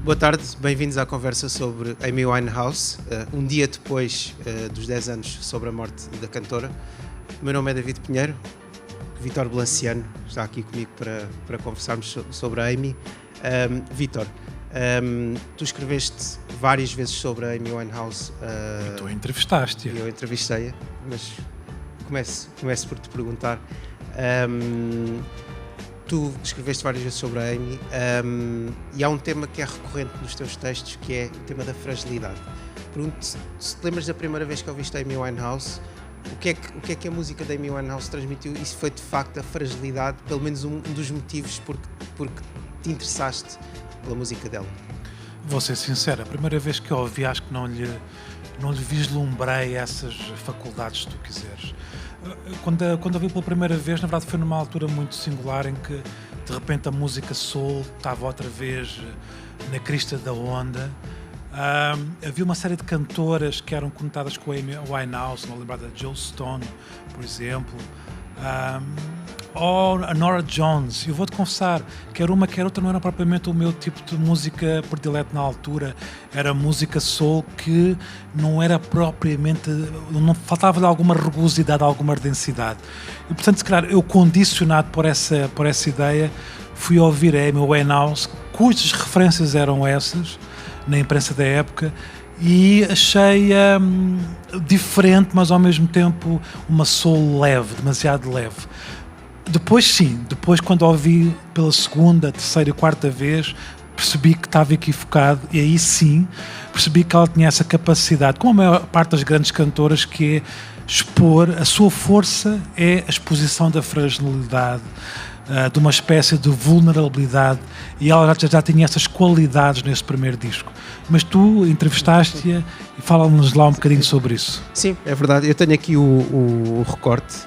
Boa tarde, bem-vindos à conversa sobre Amy Winehouse, um dia depois dos 10 anos sobre a morte da cantora. O meu nome é David Pinheiro, Vítor Blanciano está aqui comigo para conversarmos sobre a Amy. Vítor, tu escreveste várias vezes sobre a Amy Winehouse. E tu entrevistaste-a. Eu entrevistei-a, mas começo por te perguntar. Tu escreveste várias vezes sobre a Amy e há um tema que é recorrente nos teus textos, que é o tema da fragilidade. Pergunto-te se te lembras da primeira vez que ouviste a Amy Winehouse, o que é que a música da Amy Winehouse transmitiu e se foi de facto a fragilidade, pelo menos um dos motivos porque te interessaste pela música dela? Vou ser sincero, a primeira vez que eu ouvi acho que não lhe vislumbrei essas faculdades, se tu quiseres. Quando a vi pela primeira vez, na verdade foi numa altura muito singular em que de repente a música soul estava outra vez na crista da onda. Havia uma série de cantoras que eram conectadas com a Amy Winehouse, não lembrar da Joe Stone, por exemplo, ou a Norah Jones. Eu vou-te confessar, quer uma quer outra não era propriamente o meu tipo de música predileto na altura. Era música soul que não era propriamente, não faltava-lhe alguma rugosidade, alguma densidade. E portanto, se calhar, eu condicionado por essa ideia, fui ouvir a Amy Winehouse, cujas referências eram essas, na imprensa da época, e achei diferente, mas ao mesmo tempo uma soul leve, demasiado leve. Depois quando ouvi pela segunda, terceira e quarta vez, percebi que estava equivocado e aí sim percebi que ela tinha essa capacidade, como a maior parte das grandes cantoras, que é expor, a sua força é a exposição da fragilidade, de uma espécie de vulnerabilidade, e ela já tinha essas qualidades nesse primeiro disco. Mas tu entrevistaste-a e fala-nos lá um bocadinho sobre isso. Sim, é verdade. Eu tenho aqui o recorte.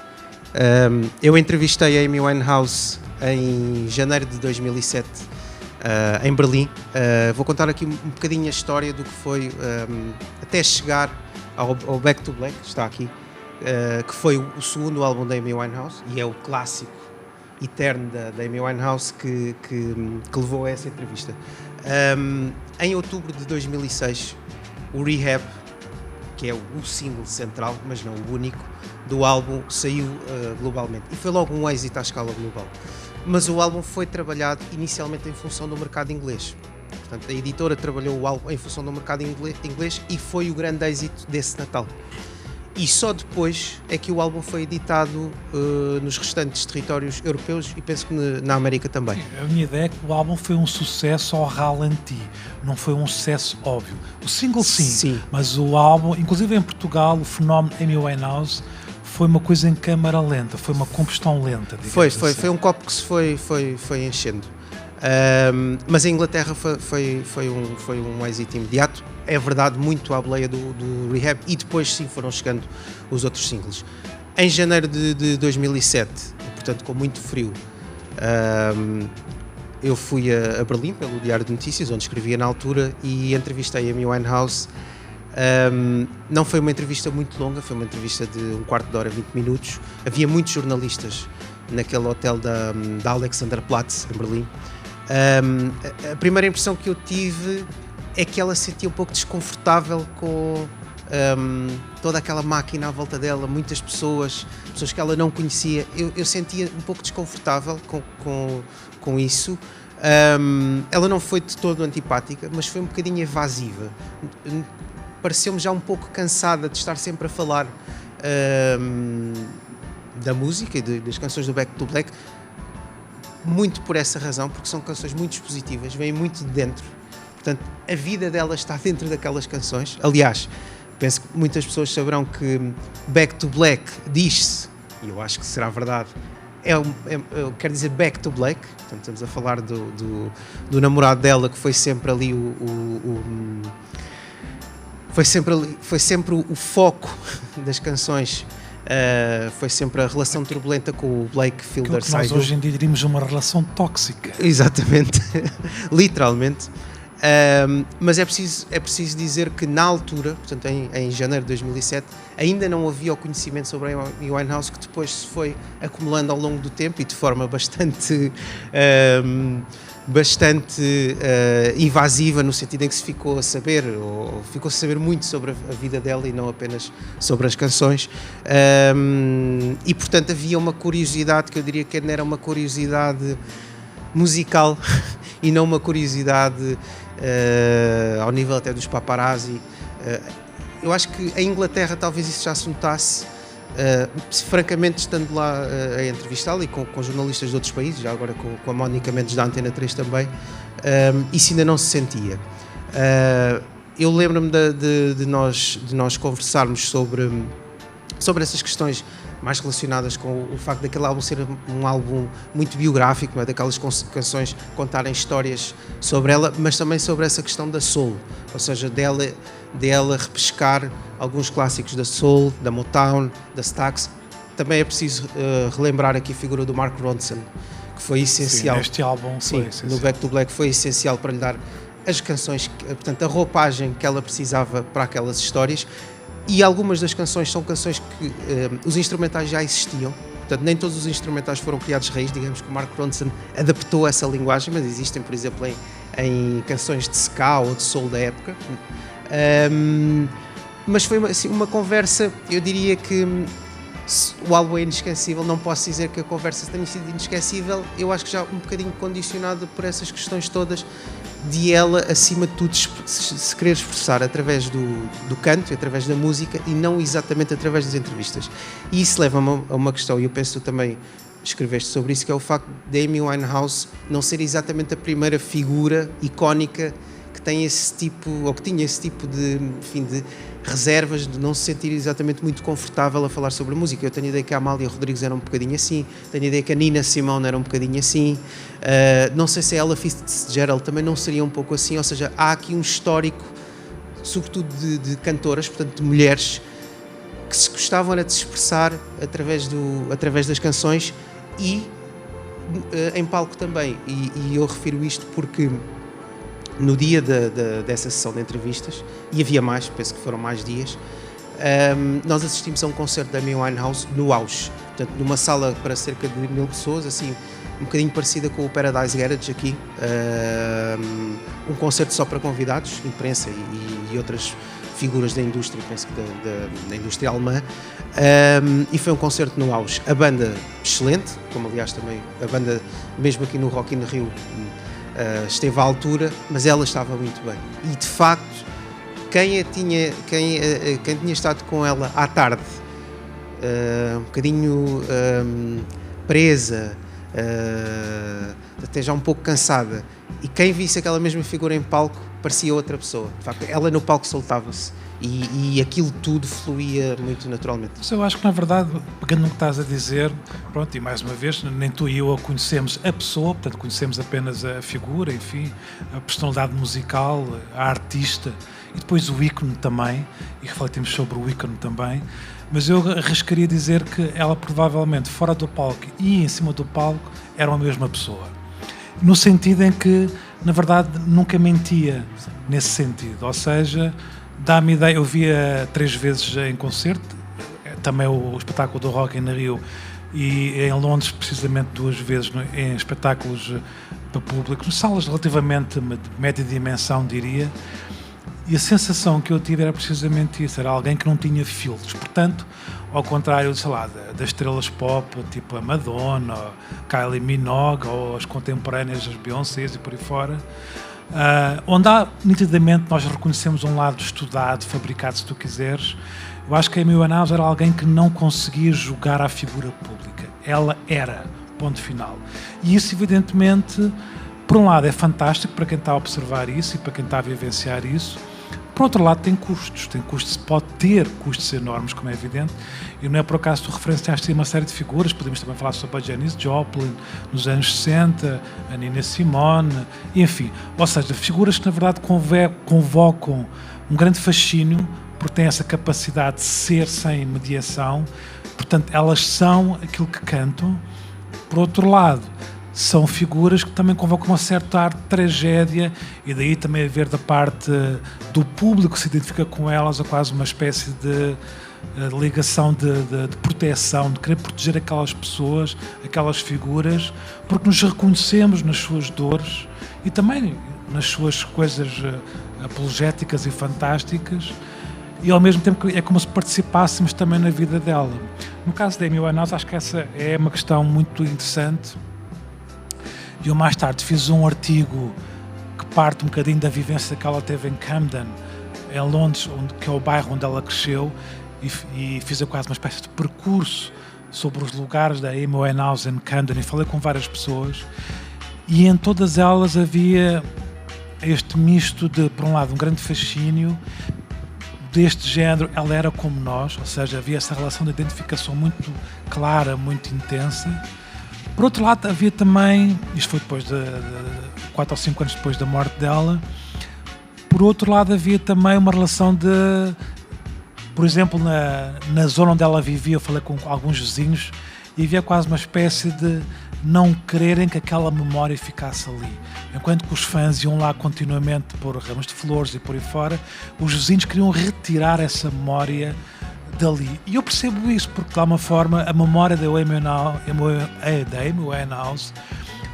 Eu entrevistei a Amy Winehouse em janeiro de 2007 em Berlim. Vou contar aqui um bocadinho a história do que foi até chegar ao Back to Black, está aqui, que foi o segundo álbum da Amy Winehouse e é o clássico eterno da Amy Winehouse que levou a essa entrevista. Em outubro de 2006, o Rehab, que é o single central, mas não o único, do álbum, saiu globalmente. E foi logo um êxito à escala global. Mas o álbum foi trabalhado inicialmente em função do mercado inglês. Portanto, a editora trabalhou o álbum em função do mercado inglês e foi o grande êxito desse Natal. E só depois é que o álbum foi editado nos restantes territórios europeus e penso que na América também. Sim, a minha ideia é que o álbum foi um sucesso ao ralenti, não foi um sucesso óbvio. O single sim, mas o álbum, inclusive em Portugal, o fenómeno Amy Winehouse foi uma coisa em câmara lenta, foi uma combustão lenta. Foi um copo que se foi enchendo. Mas em Inglaterra foi um êxito imediato. É verdade, muito à boleia do Rehab, e depois sim foram chegando os outros singles. Em janeiro de 2007, portanto com muito frio, eu fui a Berlim pelo Diário de Notícias, onde escrevia na altura, e entrevistei a Amy Winehouse. Não foi uma entrevista muito longa, foi uma entrevista de um quarto de hora, 20 minutos. Havia muitos jornalistas naquele hotel da Alexanderplatz, em Berlim. A primeira impressão que eu tive é que ela se sentia um pouco desconfortável com toda aquela máquina à volta dela, muitas pessoas que ela não conhecia. Eu sentia um pouco desconfortável com isso. Ela não foi de todo antipática, mas foi um bocadinho evasiva. Pareceu-me já um pouco cansada de estar sempre a falar da música e das canções do Back to Black, muito por essa razão, porque são canções muito expositivas, vêm muito de dentro. Portanto, a vida dela está dentro daquelas canções. Aliás, penso que muitas pessoas saberão que Back to Black diz-se, e eu acho que será verdade, quer dizer Back to Black. Portanto, estamos a falar do namorado dela, que foi sempre ali foi sempre o foco das canções. Foi sempre a relação turbulenta com o Blake Fielder-Seydoux. Nós hoje em dia diríamos uma relação tóxica. Exatamente, literalmente. Mas é preciso dizer que na altura, portanto em janeiro de 2007, ainda não havia o conhecimento sobre a Amy Winehouse, que depois se foi acumulando ao longo do tempo e de forma bastante invasiva, no sentido em que se ficou a saber muito sobre a vida dela e não apenas sobre as canções, e portanto havia uma curiosidade que eu diria que era uma curiosidade musical e não uma curiosidade ao nível até dos paparazzi. Eu acho que em Inglaterra talvez isso já se notasse, francamente, estando lá a entrevistá-la e com jornalistas de outros países, já agora com a Mónica Mendes da Antena 3 também, isso ainda não se sentia. Eu lembro-me de nós conversarmos sobre essas questões mais relacionadas com o facto daquele álbum ser um álbum muito biográfico, não é? Daquelas canções contarem histórias sobre ela, mas também sobre essa questão da soul, ou seja, dela repescar alguns clássicos da soul, da Motown, da Stax. Também é preciso relembrar aqui a figura do Mark Ronson, que foi essencial. Sim, neste álbum foi essencial. No Back to Black foi essencial para lhe dar as canções, portanto a roupagem que ela precisava para aquelas histórias. E algumas das canções são canções que os instrumentais já existiam, portanto nem todos os instrumentais foram criados de raiz, digamos que o Mark Ronson adaptou essa linguagem, mas existem, por exemplo, em canções de ska ou de soul da época. Mas foi assim, uma conversa, eu diria que o álbum é inesquecível, não posso dizer que a conversa tenha sido inesquecível, eu acho que já um bocadinho condicionado por essas questões todas de ela, acima de tudo, se querer expressar através do canto, através da música e não exatamente através das entrevistas. E isso leva-me a uma questão, e eu penso que tu também escreveste sobre isso, que é o facto de Amy Winehouse não ser exatamente a primeira figura icónica que tem esse tipo, ou que tinha esse tipo de reservas, de não se sentir exatamente muito confortável a falar sobre a música. Eu tenho a ideia que a Amália Rodrigues era um bocadinho assim, tenho a ideia que a Nina Simone era um bocadinho assim, não sei se a Ella Fitzgerald também não seria um pouco assim, ou seja, há aqui um histórico, sobretudo de cantoras, portanto de mulheres, que se gostavam de se expressar através das canções e em palco também, e eu refiro isto porque no dia dessa sessão de entrevistas, e havia mais, penso que foram mais dias, nós assistimos a um concerto da Amy Winehouse no auge, portanto, numa sala para cerca de 1000 pessoas, assim, um bocadinho parecida com o Paradise Garage aqui, um concerto só para convidados, imprensa e outras figuras da indústria, penso que da indústria alemã, e foi um concerto no auge. A banda excelente, como aliás também a banda, mesmo aqui no Rock in Rio, esteve à altura, mas ela estava muito bem. E de facto, quem tinha estado com ela à tarde, um bocadinho presa, até já um pouco cansada, e quem visse aquela mesma figura em palco parecia outra pessoa. De facto, ela no palco soltava-se e aquilo tudo fluía muito naturalmente. Eu acho que, na verdade, pegando no que estás a dizer, pronto, e mais uma vez, nem tu e eu conhecemos a pessoa, portanto conhecemos apenas a figura, enfim, a personalidade musical, a artista, e depois o ícone também, e refletimos sobre o ícone também, mas eu arriscaria dizer que ela provavelmente fora do palco e em cima do palco eram a mesma pessoa. No sentido em que, na verdade, nunca mentia nesse sentido, ou seja, dá-me ideia, eu via 3 vezes em concerto, também o espetáculo do Rock in Rio, e em Londres precisamente 2 vezes em espetáculos para público, salas relativamente de média dimensão, diria, e a sensação que eu tive era precisamente isso, era alguém que não tinha filtros, portanto, ao contrário, sei lá, das estrelas pop, tipo a Madonna, ou Kylie Minogue, ou as contemporâneas, as Beyoncés e por aí fora, onde há, nitidamente, nós reconhecemos um lado estudado, fabricado, se tu quiseres. Eu acho que a Amy Winehouse era alguém que não conseguia jogar à figura pública. Ela era, ponto final. E isso, evidentemente, por um lado é fantástico para quem está a observar isso e para quem está a vivenciar isso. Por outro lado, tem custos, pode ter custos enormes, como é evidente, e não é por acaso tu referenciaste uma série de figuras, podemos também falar sobre a Janis Joplin, nos anos 60, a Nina Simone, enfim, ou seja, figuras que na verdade convocam um grande fascínio, porque têm essa capacidade de ser sem mediação, portanto, elas são aquilo que cantam. Por outro lado, são figuras que também convocam uma certa arte de tragédia, e daí também haver da parte do público que se identifica com elas, ou quase uma espécie de ligação de proteção, de querer proteger aquelas pessoas, aquelas figuras, porque nos reconhecemos nas suas dores e também nas suas coisas apologéticas e fantásticas, e ao mesmo tempo é como se participássemos também na vida dela. No caso da Amy Winehouse, acho que essa é uma questão muito interessante. Eu mais tarde fiz um artigo que parte um bocadinho da vivência que ela teve em Camden, em Londres, que é o bairro onde ela cresceu, e fiz quase uma espécie de percurso sobre os lugares da Amy Winehouse em Camden, e falei com várias pessoas, e em todas elas havia este misto de, por um lado, um grande fascínio deste género. Ela era como nós, ou seja, havia essa relação de identificação muito clara, muito intensa. Por outro lado, havia também, isto foi depois de 4 ou 5 anos depois da morte dela, por outro lado havia também uma relação de, por exemplo, na zona onde ela vivia, eu falei com alguns vizinhos, e havia quase uma espécie de não quererem que aquela memória ficasse ali. Enquanto que os fãs iam lá continuamente pôr ramos de flores e por aí fora, os vizinhos queriam retirar essa memória dali. E eu percebo isso, porque de alguma forma a memória da Amy Winehouse,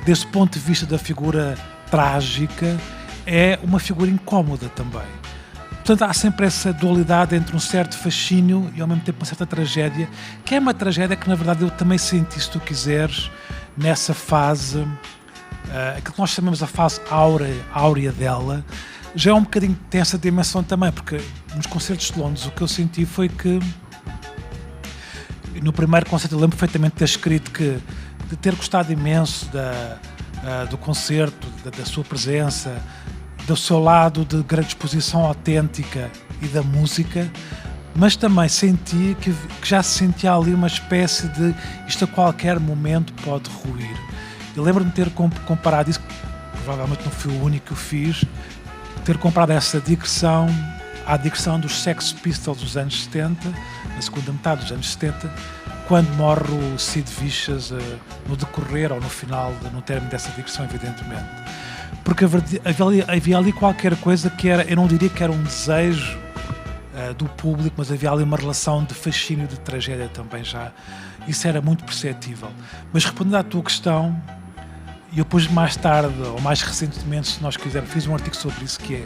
desse ponto de vista da figura trágica, é uma figura incómoda também. Portanto, há sempre essa dualidade entre um certo fascínio e ao mesmo tempo uma certa tragédia, que é uma tragédia que na verdade eu também senti, se tu quiseres, nessa fase, aquilo que nós chamamos a fase áurea dela, já é um bocadinho, tem essa dimensão também, porque nos concertos de Londres o que eu senti foi que, no primeiro concerto eu lembro perfeitamente de ter escrito que, de ter gostado imenso do concerto, da sua presença, do seu lado de grande exposição autêntica e da música, mas também senti que já se sentia ali uma espécie de isto a qualquer momento pode ruir. Eu lembro-me de ter comparado isso, provavelmente não fui o único que o fiz, ter comparado essa digressão à digressão dos Sex Pistols dos anos 70, na segunda metade dos anos 70, quando morre o Sid Vicious no decorrer ou no final, no término dessa digressão, evidentemente. Porque havia ali qualquer coisa que era, eu não diria que era um desejo do público, mas havia ali uma relação de fascínio, de tragédia também já. Isso era muito perceptível. Mas respondendo à tua questão, e eu depois mais tarde, ou mais recentemente, se nós quisermos, fiz um artigo sobre isso, que é,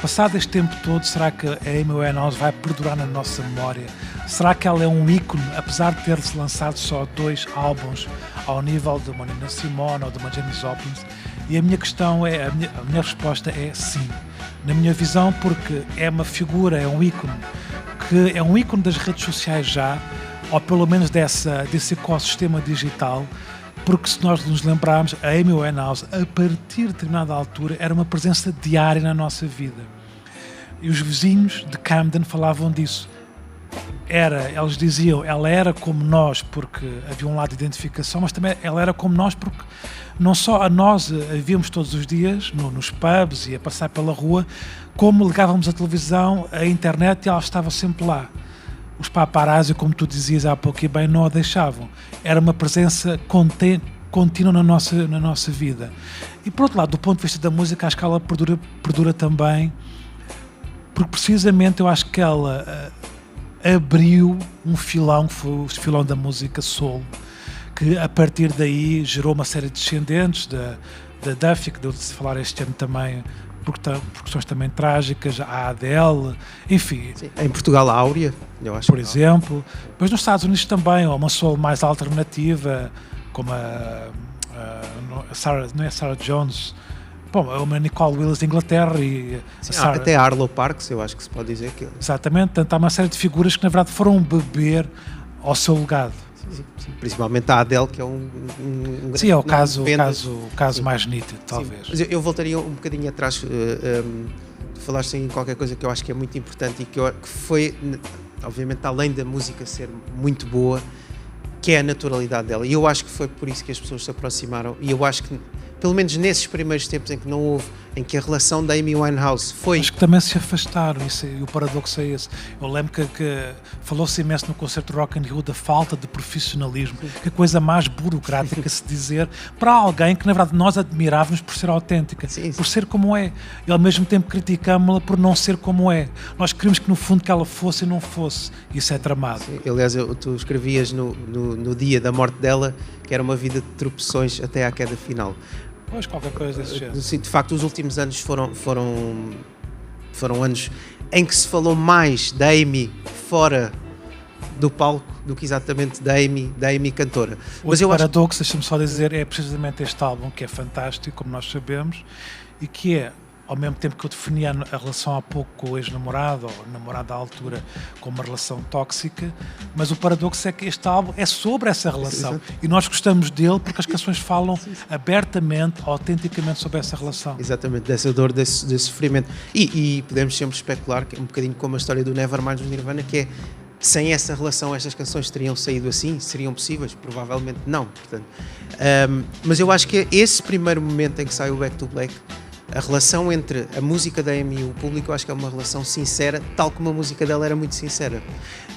passado este tempo todo, será que a Amy Winehouse vai perdurar na nossa memória? Será que ela é um ícone, apesar de ter-se lançado só 2 álbuns ao nível de uma Nina Simone ou de uma Janis Joplin? E a minha questão é, a minha resposta é sim. Na minha visão, porque é uma figura, é um ícone, que é um ícone das redes sociais já, ou pelo menos desse ecossistema digital, porque se nós nos lembrarmos, a Amy Winehouse, a partir de determinada altura, era uma presença diária na nossa vida. E os vizinhos de Camden falavam disso. Eles diziam, ela era como nós, porque havia um lado de identificação, mas também ela era como nós, porque não só a nós a víamos todos os dias, nos pubs e a passar pela rua, como ligávamos a televisão, a internet, e ela estava sempre lá. Os paparazzi, como tu dizias há pouco e bem, não a deixavam. Era uma presença contínua na nossa vida. E por outro lado, do ponto de vista da música, acho que ela perdura também, porque precisamente eu acho que ela abriu um filão, que foi o filão da música soul, que a partir daí gerou uma série de descendentes da Duffy, que deu de se falar este ano também, por questões também trágicas, a Adele, enfim. Sim, em Portugal a Áurea, eu acho. Por exemplo. Depois nos Estados Unidos também, há uma soul mais alternativa, como a Sarah, não é Sarah Jones, bom, uma Nicole Willis de Inglaterra e sim, até a Arlo Parks, eu acho que se pode dizer que... Exatamente, portanto há uma série de figuras que na verdade foram beber ao seu legado. Sim, principalmente a Adele, que é um sim, é o caso mais nítido, talvez. Sim, mas eu voltaria um bocadinho atrás, tu falaste em qualquer coisa que eu acho que é muito importante e que foi, obviamente, além da música ser muito boa, que é a naturalidade dela. E eu acho que foi por isso que as pessoas se aproximaram, e eu acho que pelo menos nesses primeiros tempos em que não houve, em que a relação da Amy Winehouse foi... Acho que também se afastaram, e o paradoxo é esse. Eu lembro que falou-se imenso no concerto de Rock in Rio da falta de profissionalismo, que a coisa mais burocrática se dizer para alguém que na verdade nós admirávamos por ser autêntica, por ser como é, e ao mesmo tempo criticámos-la por não ser como é. Nós queríamos que no fundo que ela fosse e não fosse. Isso é tramado. Sim. Aliás, tu escrevias no dia da morte dela que era uma vida de tropeções até à queda final. Pois, qualquer coisa desse género. De facto, os últimos anos foram anos em que se falou mais da Amy fora do palco do que exatamente da Amy cantora. Mas o paradoxo, deixa-me só dizer, é precisamente este álbum que é fantástico, como nós sabemos, e que é, ao mesmo tempo que eu definia a relação há pouco com o ex-namorado, ou namorado à altura, como uma relação tóxica, mas o paradoxo é que este álbum é sobre essa relação. E nós gostamos dele porque as canções falam abertamente, autenticamente sobre essa relação. Exatamente, dessa dor, desse sofrimento. E podemos sempre especular, que é um bocadinho como a história do Nevermind do Nirvana, que é, sem essa relação, estas canções teriam saído assim? Seriam possíveis? Provavelmente não. Portanto, mas eu acho que esse primeiro momento em que sai o Back to Black, a relação entre a música da Amy e o público, eu acho que é uma relação sincera, tal como a música dela era muito sincera.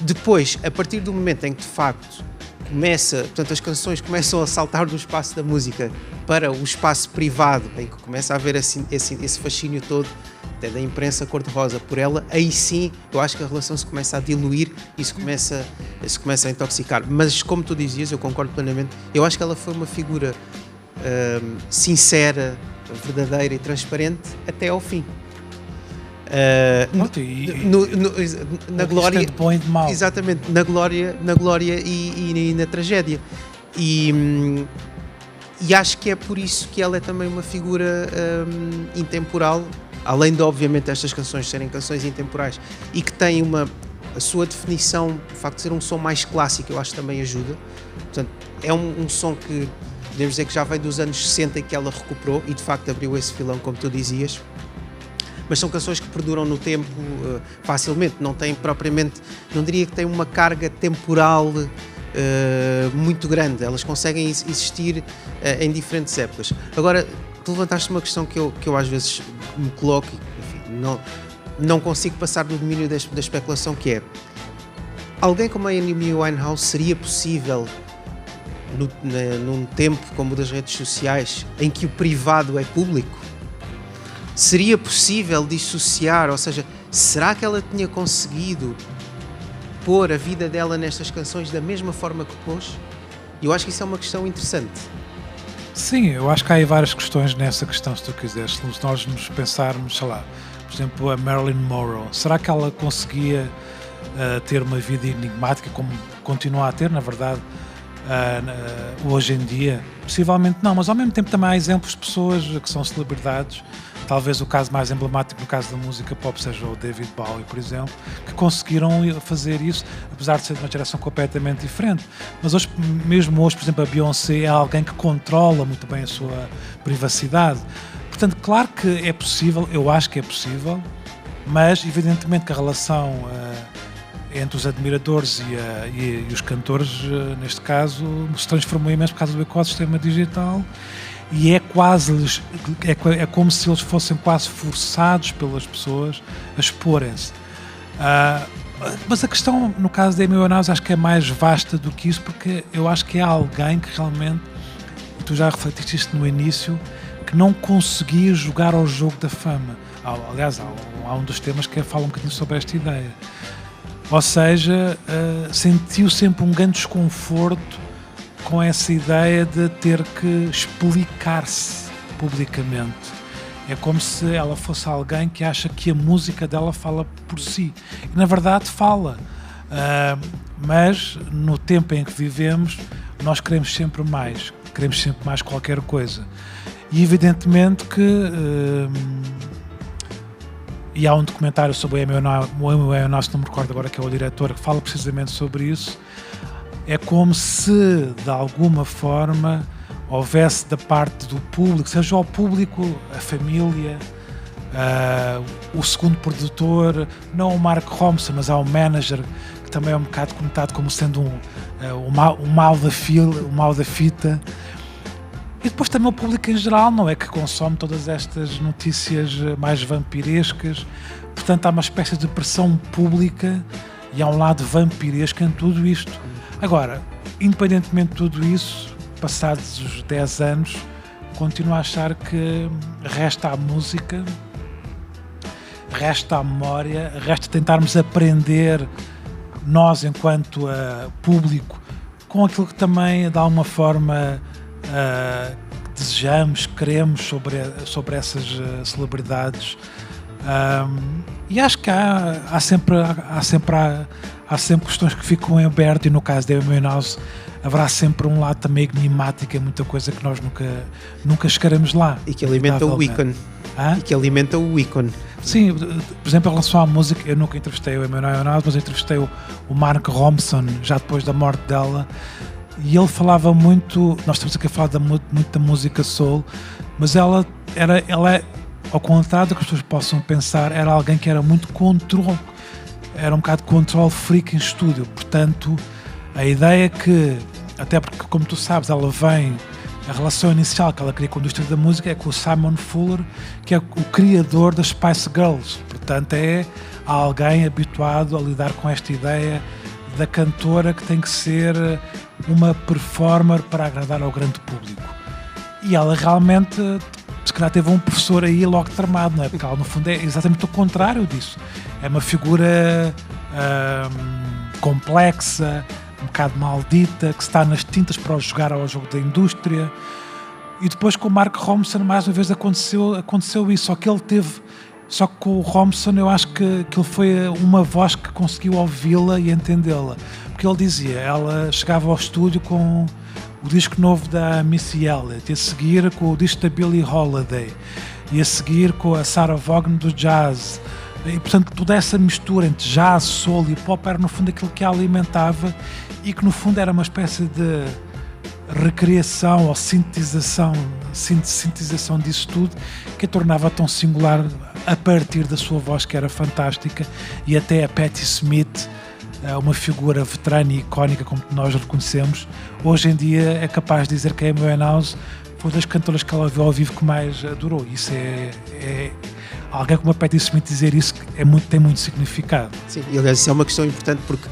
Depois, a partir do momento em que de facto portanto, as canções começam a saltar do espaço da música para o espaço privado, em que começa a haver esse fascínio todo, até da imprensa cor-de-rosa por ela, aí sim eu acho que a relação se começa a diluir e se começa a intoxicar. Mas como tu dizias, eu concordo plenamente, eu acho que ela foi uma figura sincera, verdadeira e transparente até ao fim. Na glória, exatamente, na glória e na tragédia. E acho que é por isso que ela é também uma figura intemporal, além de obviamente estas canções serem canções intemporais e que têm a sua definição, o facto de ser um som mais clássico, eu acho que também ajuda. Portanto, é um som que podemos dizer que já vem dos anos 60 e que ela recuperou e de facto abriu esse filão, como tu dizias. Mas são canções que perduram no tempo facilmente, não têm propriamente, não diria que têm uma carga temporal muito grande, elas conseguem existir em diferentes épocas. Agora, tu levantaste uma questão que eu às vezes me coloco, enfim, não consigo passar do domínio da especulação, que é, alguém como a Amy Winehouse seria possível num tempo como o das redes sociais, em que o privado é público? Seria possível dissociar, ou seja, será que ela tinha conseguido pôr a vida dela nestas canções da mesma forma que pôs? Eu acho que isso é uma questão interessante. Sim, eu acho que há aí várias questões nessa questão, se tu quiseres. Se nós nos pensarmos, sei lá, por exemplo, a Marilyn Monroe, será que ela conseguia ter uma vida enigmática, como continua a ter, na verdade, hoje em dia? Possivelmente não, mas ao mesmo tempo também há exemplos de pessoas que são celebridades. Talvez o caso mais emblemático no caso da música pop seja o David Bowie, por exemplo, que conseguiram fazer isso, apesar de ser de uma geração completamente diferente. Mas hoje, mesmo hoje, por exemplo, a Beyoncé é alguém que controla muito bem a sua privacidade. Portanto, claro que é possível, eu acho que é possível, mas evidentemente que a relação entre os admiradores e os cantores, neste caso, se transformou imenso por causa do ecossistema digital. E é como se eles fossem quase forçados pelas pessoas a exporem-se. Mas a questão, no caso da Amy Winehouse, acho que é mais vasta do que isso, porque eu acho que é alguém que realmente, e tu já refletiste isto no início, que não conseguia jogar ao jogo da fama. Aliás, há um dos temas que fala um bocadinho sobre esta ideia. Ou seja, sentiu sempre um grande desconforto com essa ideia de ter que explicar-se publicamente. É como se ela fosse alguém que acha que a música dela fala por si. E, na verdade, fala. Mas, no tempo em que vivemos, nós queremos sempre mais qualquer coisa. E, evidentemente, que... e há um documentário sobre o Amy Winehouse, não me recordo agora, que é o diretor, que fala precisamente sobre isso. É como se, de alguma forma, houvesse da parte do público, seja o público, a família, o segundo produtor, não o Mark Ronson, mas há o manager, que também é um bocado comentado como sendo o mal da fita. E depois também o público em geral, não é? Que consome todas estas notícias mais vampirescas. Portanto, há uma espécie de pressão pública e há um lado vampiresco em tudo isto. Agora, independentemente de tudo isso, passados os 10 anos, continuo a achar que resta a música, resta a memória, resta tentarmos aprender nós, enquanto público, com aquilo que também, de alguma forma, desejamos, queremos sobre essas celebridades. E acho que há sempre questões que ficam em aberto, e no caso da Amy Winehouse haverá sempre um lado também enigmático, é muita coisa que nós nunca chegaremos lá. E que alimenta o ícone. E que alimenta o ícone. Sim, por exemplo, em relação à música, eu nunca entrevistei o Amy Winehouse, mas entrevistei o Mark Ronson já depois da morte dela, e ele falava muito, nós estamos aqui a falar muito da música soul, mas ela é, ao contrário do que as pessoas possam pensar, era alguém que era muito controle, era um bocado control freak em estúdio. Portanto, a ideia que, até porque, como tu sabes, ela vem, a relação inicial que ela cria com a indústria da música é com o Simon Fuller, que é o criador das Spice Girls. Portanto, é alguém habituado a lidar com esta ideia da cantora que tem que ser uma performer para agradar ao grande público. E ela realmente, se calhar, teve um professor aí logo tramado, não é? Porque ela, no fundo, é exatamente o contrário disso. É uma figura complexa, um bocado maldita, que está nas tintas para jogar ao jogo da indústria. E depois com o Mark Ronson, mais uma vez, aconteceu isso. Só que com o Ronson, eu acho que ele foi uma voz que conseguiu ouvi-la e entendê-la. Porque ele dizia, ela chegava ao estúdio com o disco novo da Missy Elliott, e a seguir com o disco da Billie Holiday, e a seguir com a Sarah Vaughan do jazz. E, portanto, toda essa mistura entre jazz, soul e pop era, no fundo, aquilo que a alimentava, e que, no fundo, era uma espécie de recriação ou sintetização disso tudo, que a tornava tão singular a partir da sua voz, que era fantástica. E até a Patti Smith, uma figura veterana e icónica como nós a reconhecemos, hoje em dia é capaz de dizer que a Amy Winehouse foi das cantoras que ela viu ao vivo que mais adorou. Isso é alguém como a Patti Smith dizer isso tem muito significado. Sim, e aliás isso é uma questão importante, porque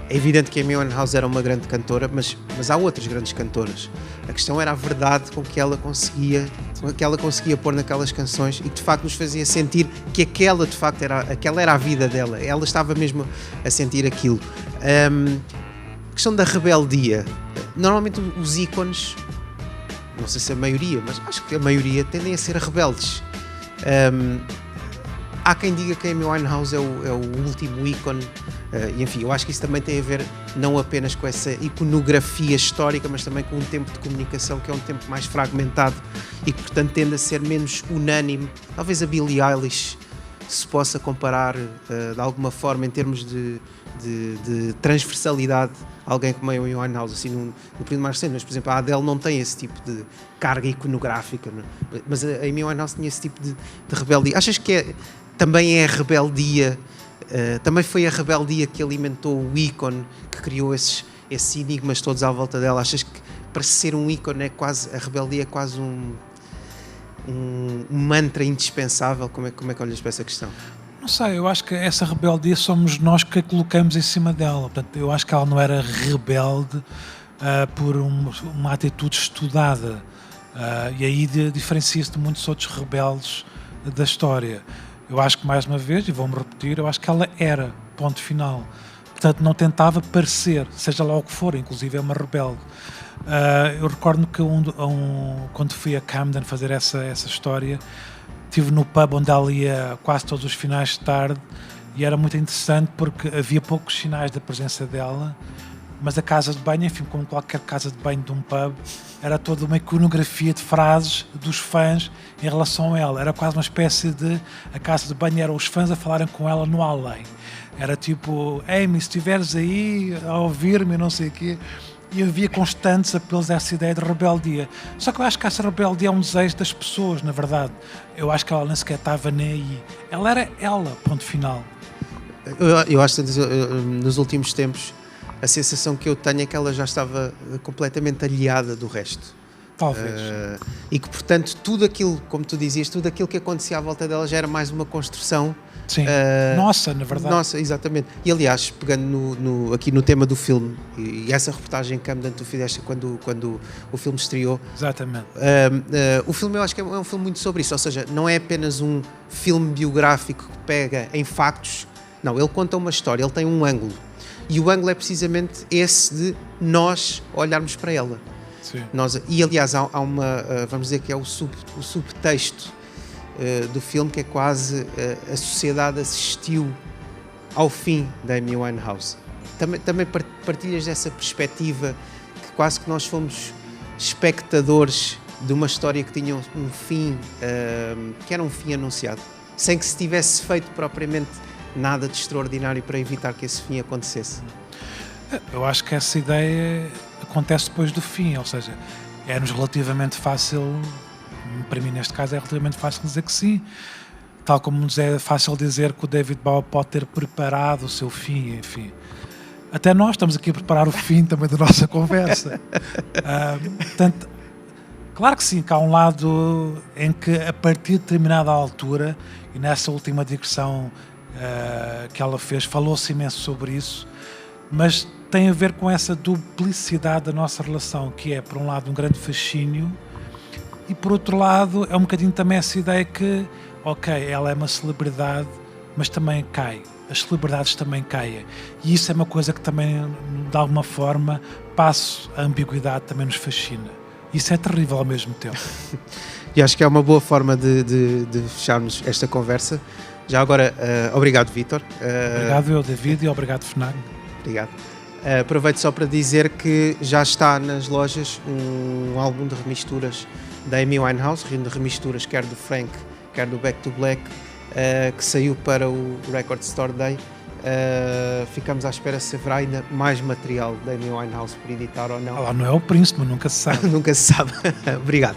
é evidente que a Amy Winehouse era uma grande cantora, mas há outras grandes cantoras. A questão era a verdade com que ela conseguia pôr naquelas canções, e que de facto nos fazia sentir que aquela de facto era a vida dela. Ela estava mesmo a sentir aquilo. A questão da rebeldia. Normalmente os ícones, não sei se a maioria, mas acho que a maioria tendem a ser rebeldes. Há quem diga que a Amy Winehouse é o último ícone, e enfim, eu acho que isso também tem a ver não apenas com essa iconografia histórica, mas também com um tempo de comunicação que é um tempo mais fragmentado e que, portanto, tende a ser menos unânime. Talvez a Billie Eilish se possa comparar de alguma forma em termos de transversalidade a alguém como a Amy Winehouse, assim, no período mais recente. Mas, por exemplo, a Adele não tem esse tipo de carga iconográfica, não é? Mas a Amy Winehouse tinha esse tipo de rebeldia. Achas que também é a rebeldia, também foi a rebeldia que alimentou o ícone, que criou esses enigmas todos à volta dela? Achas que para ser um ícone a rebeldia é quase um mantra indispensável? Como é que olhas para essa questão? Não sei, eu acho que essa rebeldia somos nós que a colocamos em cima dela. Portanto, eu acho que ela não era rebelde por uma atitude estudada, e aí diferencia-se de muitos outros rebeldes da história. Eu acho que, mais uma vez, e vou-me repetir, eu acho que ela era, ponto final. Portanto, não tentava parecer, seja lá o que for, inclusive é uma rebelde. Eu recordo que quando fui a Camden fazer essa história, estive no pub onde ela ia quase todos os finais de tarde, e era muito interessante porque havia poucos sinais da presença dela, mas a casa de banho, enfim, como qualquer casa de banho de um pub, era toda uma iconografia de frases dos fãs em relação a ela. Era quase uma espécie de... A casa de banho eram os fãs a falarem com ela no além. Era tipo, Amy, se estiveres aí a ouvir-me, não sei o quê. E havia constantes apelos a essa ideia de rebeldia. Só que eu acho que essa rebeldia é um desejo das pessoas, na verdade. Eu acho que ela nem sequer estava nem aí. Ela era ela, ponto final. Eu acho que nos últimos tempos a sensação que eu tenho é que ela já estava completamente aliada do resto. Talvez. E que, portanto, tudo aquilo, como tu dizias, tudo aquilo que acontecia à volta dela já era mais uma construção. Sim. Nossa, na verdade. Nossa, exatamente. E, aliás, pegando aqui no tema do filme, e essa reportagem que tu fizeste quando o filme estreou. Exatamente. O filme, eu acho que é um filme muito sobre isso, ou seja, não é apenas um filme biográfico que pega em factos, não, ele conta uma história, ele tem um ângulo. E o ângulo é precisamente esse de nós olharmos para ela. Sim. E, aliás, há uma, vamos dizer que é o subtexto do filme, que é quase a sociedade assistiu ao fim da Amy Winehouse. Também partilhas dessa perspectiva que quase que nós fomos espectadores de uma história que tinha um fim, que era um fim anunciado, sem que se tivesse feito propriamente nada de extraordinário para evitar que esse fim acontecesse. Eu acho que essa ideia acontece depois do fim, ou seja, é-nos relativamente fácil, para mim neste caso é relativamente fácil dizer que sim, tal como nos é fácil dizer que o David Bowie pode ter preparado o seu fim, enfim. Até nós estamos aqui a preparar o fim também da nossa conversa. Portanto, claro que sim, que há um lado em que a partir de determinada altura, e nessa última digressão que ela fez, falou-se imenso sobre isso, mas tem a ver com essa duplicidade da nossa relação, que é, por um lado, um grande fascínio, e por outro lado, é um bocadinho também essa ideia que, ok, ela é uma celebridade, mas também cai. As celebridades também caem. E isso é uma coisa que também, de alguma forma, passo a ambiguidade, também nos fascina. Isso é terrível ao mesmo tempo. E acho que é uma boa forma de fecharmos esta conversa. Já agora, obrigado, Vítor. Obrigado eu, David, e obrigado, Fernando. Obrigado. Aproveito só para dizer que já está nas lojas um álbum de remisturas da Amy Winehouse, de remisturas quer do Frank, quer do Back to Black, que saiu para o Record Store Day. Ficamos à espera se haverá ainda mais material da Amy Winehouse por editar ou não. Ela não é o príncipe, mas nunca se sabe. Nunca se sabe. Obrigado.